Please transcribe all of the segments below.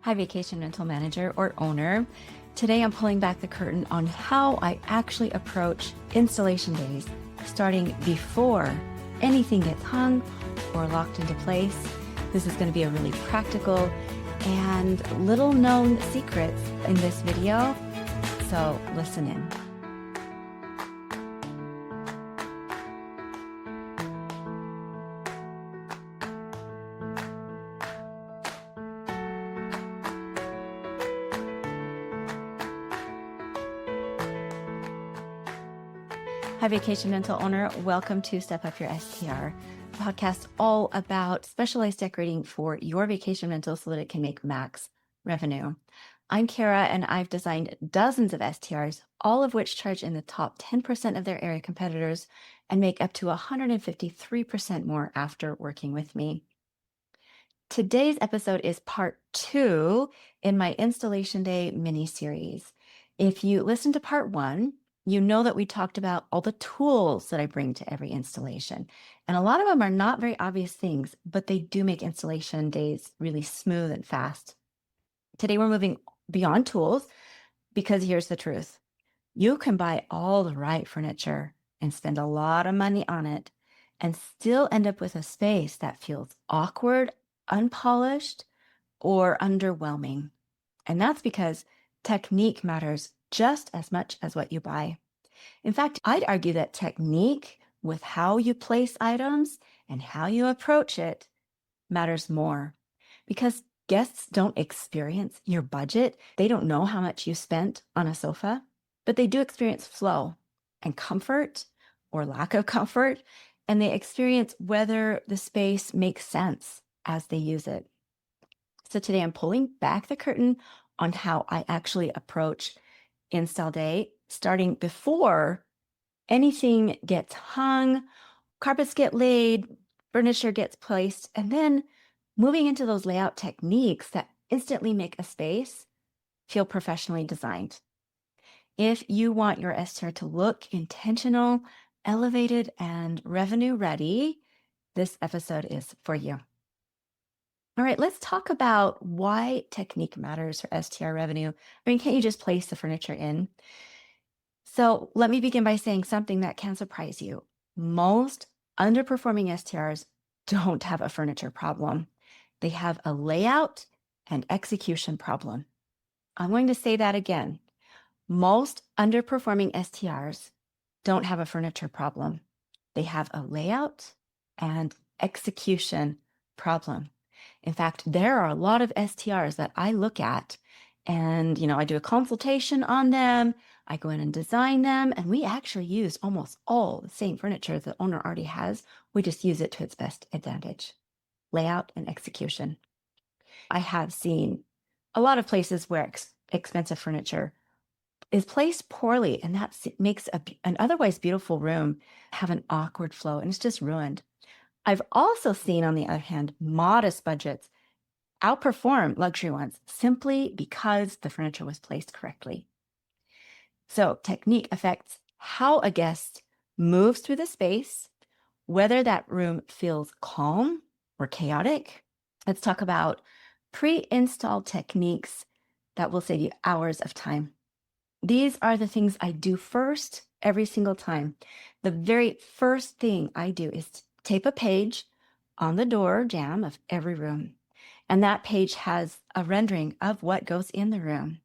Hi, vacation rental manager or owner. Today I'm pulling back the curtain on how I actually approach installation days, starting before anything gets hung or locked into place. This is going to be a really practical and little known secrets in this video, so listen in. Hi, vacation rental owner. Welcome to Step Up Your STR, a podcast all about specialized decorating for your vacation rental so that it can make max revenue. I'm Cara, and I've designed dozens of STRs, all of which charge in the top 10% of their area competitors and make up to 153% more after working with me. Today's episode is part 2 in my installation day mini-series. If you listened to part 1, you know that we talked about all the tools that I bring to every installation. And a lot of them are not very obvious things, but they do make installation days really smooth and fast. Today we're moving beyond tools because here's the truth. You can buy all the right furniture and spend a lot of money on it and still end up with a space that feels awkward, unpolished, or underwhelming. And that's because technique matters just as much as what you buy. In fact, I'd argue that technique with how you place items and how you approach it matters more because guests don't experience your budget. They don't know how much you spent on a sofa, but they do experience flow and comfort or lack of comfort, and they experience whether the space makes sense as they use it. So today I'm pulling back the curtain on how I actually approach install day, starting before anything gets hung, carpets get laid, furniture gets placed, and then moving into those layout techniques that instantly make a space feel professionally designed. If you want your STR to look intentional, elevated, and revenue ready, this episode is for you. All right, let's talk about why technique matters for STR revenue. I mean, can't you just place the furniture in? So let me begin by saying something that can surprise you. Most underperforming STRs don't have a furniture problem. They have a layout and execution problem. I'm going to say that again. Most underperforming STRs don't have a furniture problem. They have a layout and execution problem. In fact, there are a lot of STRs that I look at and, I do a consultation on them. I go in and design them, and we actually use almost all the same furniture the owner already has. We just use it to its best advantage. Layout and execution. I have seen a lot of places where expensive furniture is placed poorly, and that makes an otherwise beautiful room have an awkward flow, and it's just ruined. I've also seen, on the other hand, modest budgets outperform luxury ones simply because the furniture was placed correctly. So technique affects how a guest moves through the space, whether that room feels calm or chaotic. Let's talk about pre-install techniques that will save you hours of time. These are the things I do first every single time. The very first thing I do is tape a page on the door jamb of every room. And that page has a rendering of what goes in the room,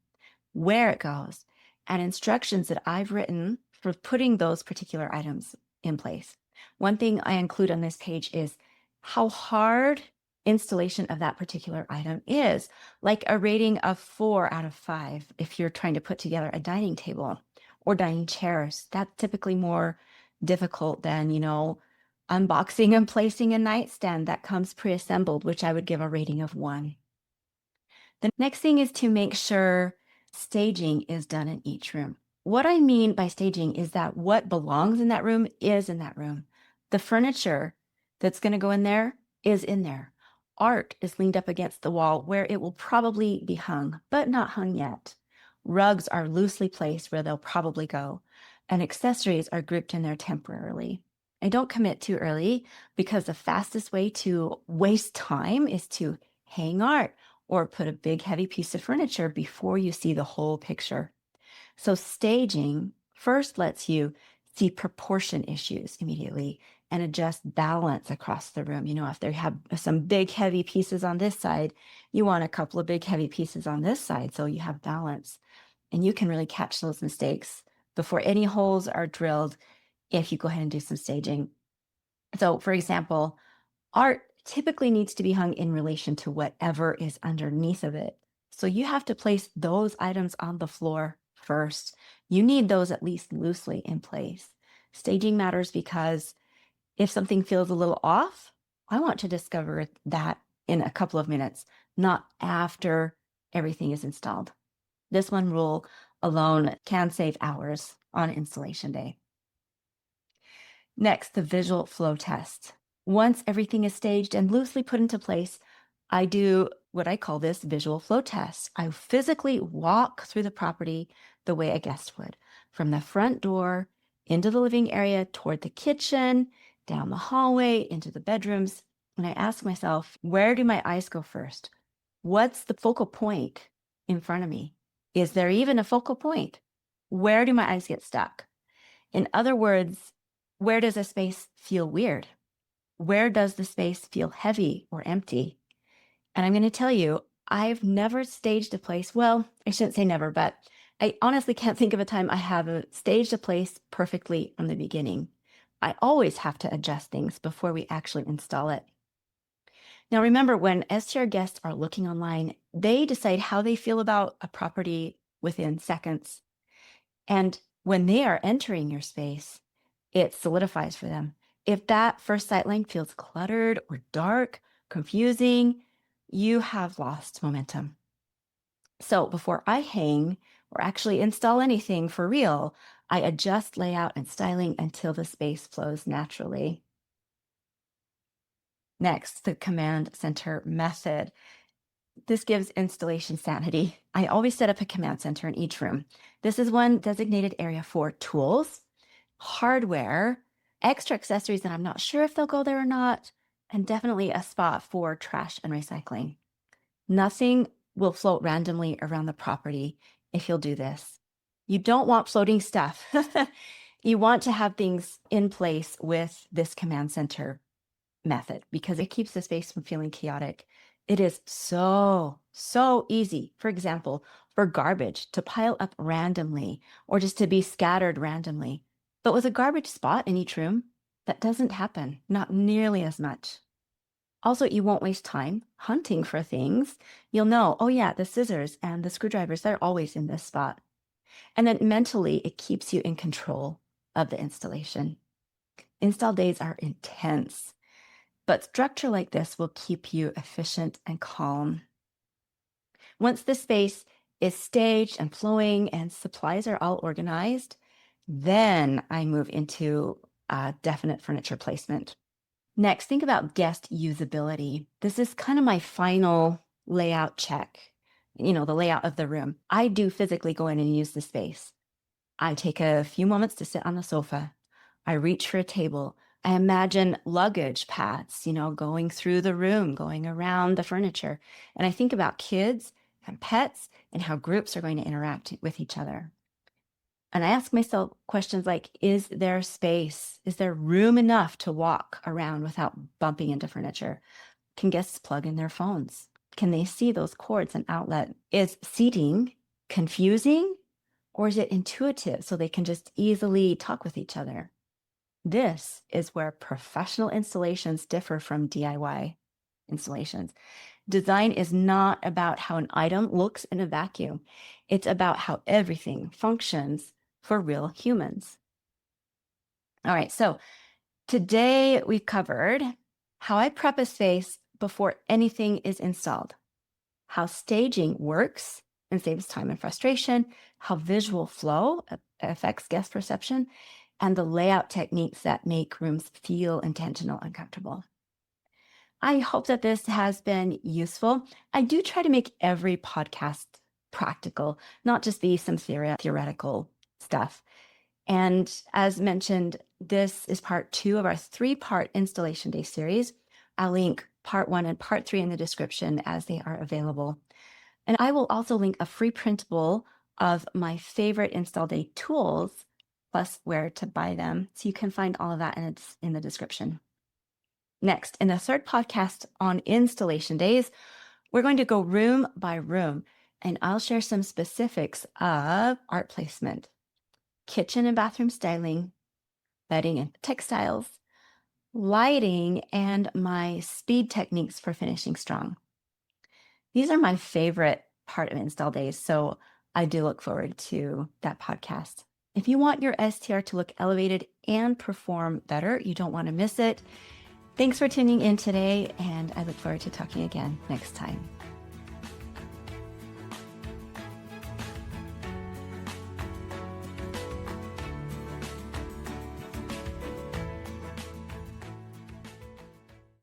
where it goes, and instructions that I've written for putting those particular items in place. One thing I include on this page is how hard installation of that particular item is, like a rating of 4 out of 5 if you're trying to put together a dining table or dining chairs. That's typically more difficult than, unboxing and placing a nightstand that comes pre-assembled, which I would give a rating of 1. The next thing is to make sure staging is done in each room. What I mean by staging is that what belongs in that room is in that room. The furniture that's going to go in there is in there. Art is leaned up against the wall where it will probably be hung, but not hung yet. Rugs are loosely placed where they'll probably go, and accessories are grouped in there temporarily. And don't commit too early because the fastest way to waste time is to hang art or put a big heavy piece of furniture before you see the whole picture. So staging first lets you see proportion issues immediately and adjust balance across the room. If they have some big heavy pieces on this side, you want a couple of big heavy pieces on this side so you have balance. And you can really catch those mistakes before any holes are drilled if you go ahead and do some staging. So, for example, art typically needs to be hung in relation to whatever is underneath of it. So you have to place those items on the floor first. You need those at least loosely in place. Staging matters because if something feels a little off, I want to discover that in a couple of minutes, not after everything is installed. This one rule alone can save hours on installation day. Next, the visual flow test. Once everything is staged and loosely put into place, I do what I call this visual flow test. I physically walk through the property the way a guest would, from the front door into the living area, toward the kitchen, down the hallway, into the bedrooms. And I ask myself, where do my eyes go first? What's the focal point in front of me? Is there even a focal point? Where do my eyes get stuck? In other words, where does a space feel weird? Where does the space feel heavy or empty? And I'm going to tell you, I've never staged a place. Well, I shouldn't say never, but I honestly can't think of a time I have staged a place perfectly from the beginning. I always have to adjust things before we actually install it. Now, remember, when STR guests are looking online, they decide how they feel about a property within seconds. And when they are entering your space, it solidifies for them. If that first sightline feels cluttered or dark, confusing, you have lost momentum. So before I hang or actually install anything for real, I adjust layout and styling until the space flows naturally. Next, the command center method. This gives installation sanity. I always set up a command center in each room. This is one designated area for tools, hardware, extra accessories that I'm not sure if they'll go there or not, and definitely a spot for trash and recycling. Nothing will float randomly around the property if you'll do this. You don't want floating stuff. You want to have things in place with this command center method because it keeps the space from feeling chaotic. It is so easy, for example, for garbage to pile up randomly or just to be scattered randomly. But with a garbage spot in each room, that doesn't happen, not nearly as much. Also, you won't waste time hunting for things. You'll know, oh yeah, the scissors and the screwdrivers, they're always in this spot. And then mentally, it keeps you in control of the installation. Install days are intense, but structure like this will keep you efficient and calm. Once the space is staged and flowing and supplies are all organized, then I move into definite furniture placement. Next, think about guest usability. This is kind of my final layout check, the layout of the room. I do physically go in and use the space. I take a few moments to sit on the sofa. I reach for a table. I imagine luggage paths, going through the room, going around the furniture. And I think about kids and pets and how groups are going to interact with each other. And I ask myself questions like, is there space? Is there room enough to walk around without bumping into furniture? Can guests plug in their phones? Can they see those cords and outlet? Is seating confusing or is it intuitive so they can just easily talk with each other? This is where professional installations differ from DIY installations. Design is not about how an item looks in a vacuum. It's about how everything functions for real humans. All right, so today we've covered how I prep a space before anything is installed, how staging works and saves time and frustration, how visual flow affects guest perception, and the layout techniques that make rooms feel intentional and comfortable. I hope that this has been useful. I do try to make every podcast practical, not just be some theoretical stuff. And as mentioned, this is part 2 of our 3-part installation day series. I'll link part 1 and part 3 in the description as they are available. And I will also link a free printable of my favorite install day tools, plus where to buy them. So you can find all of that in the description. Next, in the third podcast on installation days, we're going to go room by room, and I'll share some specifics of art placement, kitchen and bathroom styling, bedding and textiles, lighting, and my speed techniques for finishing strong. These are my favorite part of install days, so I do look forward to that podcast. If you want your STR to look elevated and perform better, you don't want to miss it. Thanks for tuning in today, and I look forward to talking again next time.